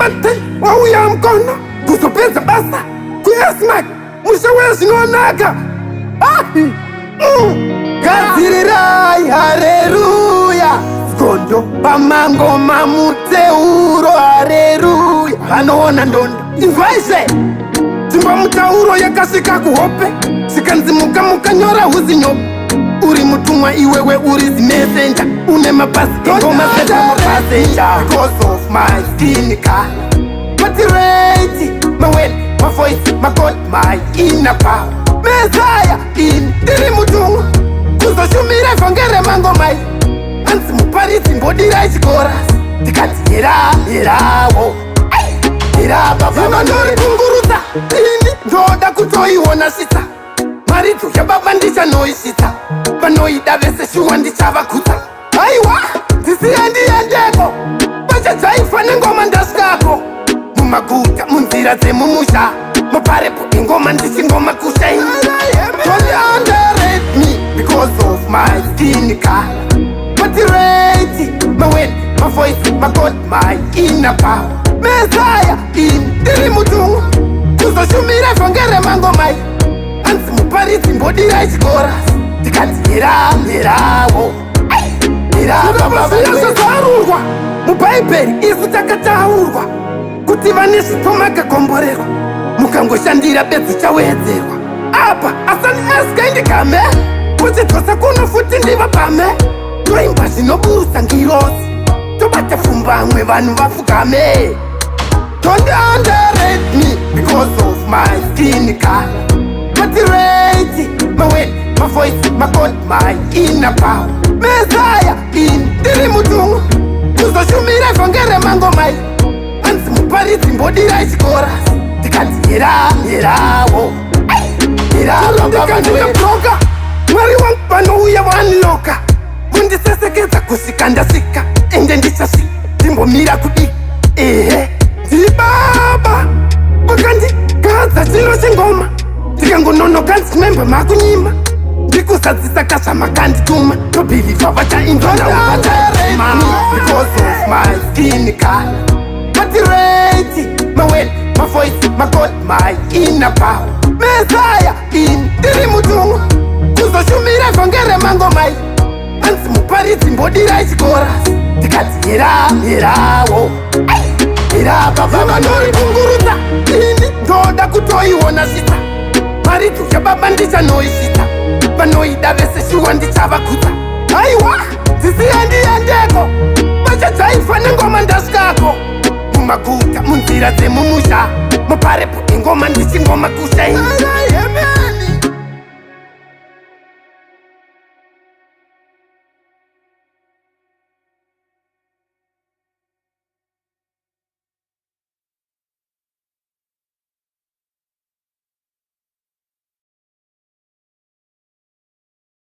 mate wauya mkono kuzopedza basa kuyesmak mushewezvinonaka gadzirirai hareruya gondo pamangoma muteuro hareruya vanoona ndondo inzwaizve timba mutauro yakasvika kuhope sikanzimuka mukanyora huzinyope uri mutumwa iwewe uri zimesenja une mabhasi engoma zedamapasenja because of my skin color matireti mawet mavoice magod my inner power mesaya in ndiri mutumwa kuzoshumira vhangere mangomai anzi muparidzi mbodirai chikoras tikati herawo herababavandori kungurudza ini ndoda kutoiona shita maridzo yababa ndichanoishita vanoida vese shuwa ndichavakutsa aiwa ndisiyandiendeko vachadzaifa nengoma ndasvikako mumaguta munzira dzemumusha maparepo ingoma ndichingoma kushaini don't underrate me because of my skin color matireti mawet mavoice magod my inner power mesaya in ndiri mutumwa kuzoshumira vhangere mangomai anzi muparidzi mbodirai chikoras tikati herawo herababazvazarurwa mubhaibheri isu takataurwa kuti vane zvipo makakomborerwa mukangoshandira bedzi chawedzerwa apa asani asikaindigame kuchidzosa kuno futi ndiva pame toimba zvinoburutsa ngirosi tobata pfumbamwe vanhu vapfugame don't underrate me because of my skin color matireti mawet mavoice magod my inner power mesaya in ndiri mutumwa kuzoshumira vhangere mangomai anzi muparidzi mbodirai chikoras tikati herawo herababandikandikabloka mwari wangu vanouya vanloka vondisesekedza kusvika ndasvika ende ndichasvika ndimbomira kudii ehe ndibaba vakandigadza chino chingoma ndikangononoka ndimembe makunyima ndikuzadzisa kazvamakandituma tobhilivha vachaindonaaaarema because of my skin color matireti mawet mavoice magod my inner power mesaya in ndiri mutumwa kuzoshumira vhangere mangomai anzi muparidzi mbodirai chikoras tikati herawo herababavandori kungurudza ini ndoda kutoiona shita maridzo yababa ndichanoishita vanoida vese shuwa ndichavakutsa aiwa ndisiyandiendeko vachadzaifa nengoma ndasvikako mumaguta munzira dzemumusha muparepo ingoma ndichingoma kushaini